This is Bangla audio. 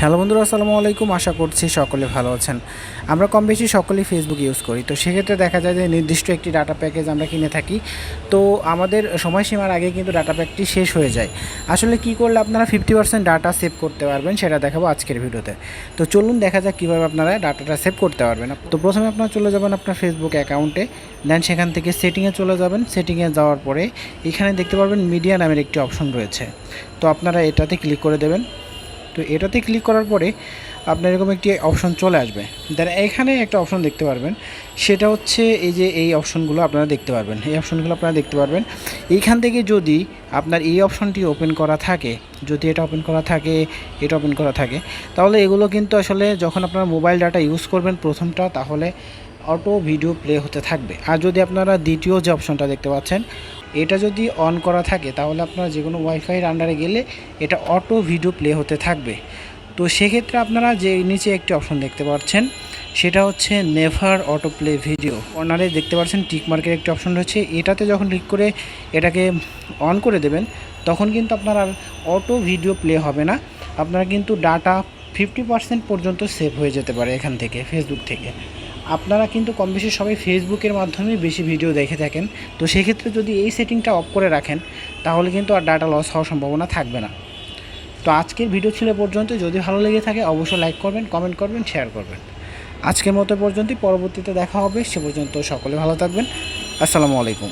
হ্যালো বন্ধুরা, আসসালামু আলাইকুম। আশা করছি সকলে ভালো আছেন। আমরা কম বেশি সকলেই ফেসবুক ইউজ করি, তো সেক্ষেত্রে দেখা যায় যে নির্দিষ্ট একটি ডাটা প্যাকেজ আমরা কিনে থাকি। তো আমাদের সময়সীমার আগে কিন্তু ডাটা প্যাকটি শেষ হয়ে যায়। আসলে কি করলে আপনারা 50% ডাটা সেভ করতে পারবেন সেটা দেখাবো আজকের ভিডিওতে। তো চলুন দেখা যাক কীভাবে আপনারা ডাটাটা সেভ করতে পারবেন। তো প্রথমে আপনারা চলে যাবেন আপনার ফেসবুক অ্যাকাউন্টে, দেন সেখান থেকে সেটিংয়ে চলে যাবেন। সেটিংয়ে যাওয়ার পরে এখানে দেখতে পারবেন মিডিয়া নামের একটি অপশন রয়েছে, তো আপনারা এটাতে ক্লিক করে দেবেন। তো এটাতে ক্লিক করার পরে আপনার এরকম একটি অপশন চলে আসবে। দেন এখানে একটা অপশন দেখতে পারবেন, সেটা হচ্ছে এই যে এই অপশনগুলো আপনারা দেখতে পারবেন। এই অপশনগুলো আপনারা দেখতে পারবেন এইখান থেকে যদি আপনার এই অপশনটি ওপেন করা থাকে, যদি এটা ওপেন করা থাকে, এটা ওপেন করা থাকে, তাহলে এগুলো কিন্তু আসলে যখন আপনারা মোবাইল ডাটা ইউজ করবেন প্রথমটা, তাহলে অটো ভিডিও প্লে হতে থাকবে। আর যদি আপনারা দ্বিতীয় যে অপশনটা দেখতে পাচ্ছেন, এটা যদি অন করা থাকে, তাহলে আপনারা যে কোনো ওয়াইফাইয়ের আন্ডারে গেলে এটা অটো ভিডিও প্লে হতে থাকবে। তো সেক্ষেত্রে আপনারা যে নিচে একটি অপশন দেখতে পাচ্ছেন, সেটা হচ্ছে নেভার অটো প্লে ভিডিও। কর্নারে দেখতে পাচ্ছেন টিকমার্কের একটি অপশন রয়েছে, এটাতে যখন ক্লিক করে এটাকে অন করে দেবেন, তখন কিন্তু আপনার আর অটো ভিডিও প্লে হবে না। আপনারা কিন্তু ডাটা 50% পর্যন্ত সেভ হয়ে যেতে পারে এখান থেকে, ফেসবুক থেকে। আপনারা কিন্তু কম বেশি সবাই ফেসবুকের মাধ্যমে বেশি ভিডিও দেখে থাকেন, তো সেক্ষেত্রে যদি এই সেটিংটা অফ করে রাখেন, তাহলে কিন্তু আর ডাটা লস হওয়ার সম্ভাবনা থাকবে না। তো আজকের ভিডিও ছিল পর্যন্ত। যদি ভালো লেগে থাকে অবশ্যই লাইক করবেন, কমেন্ট করবেন, শেয়ার করবেন। আজকের মতো পর্যন্তই, পরবর্তীতে দেখা হবে। সে পর্যন্ত সকলে ভালো থাকবেন। আসসালামু আলাইকুম।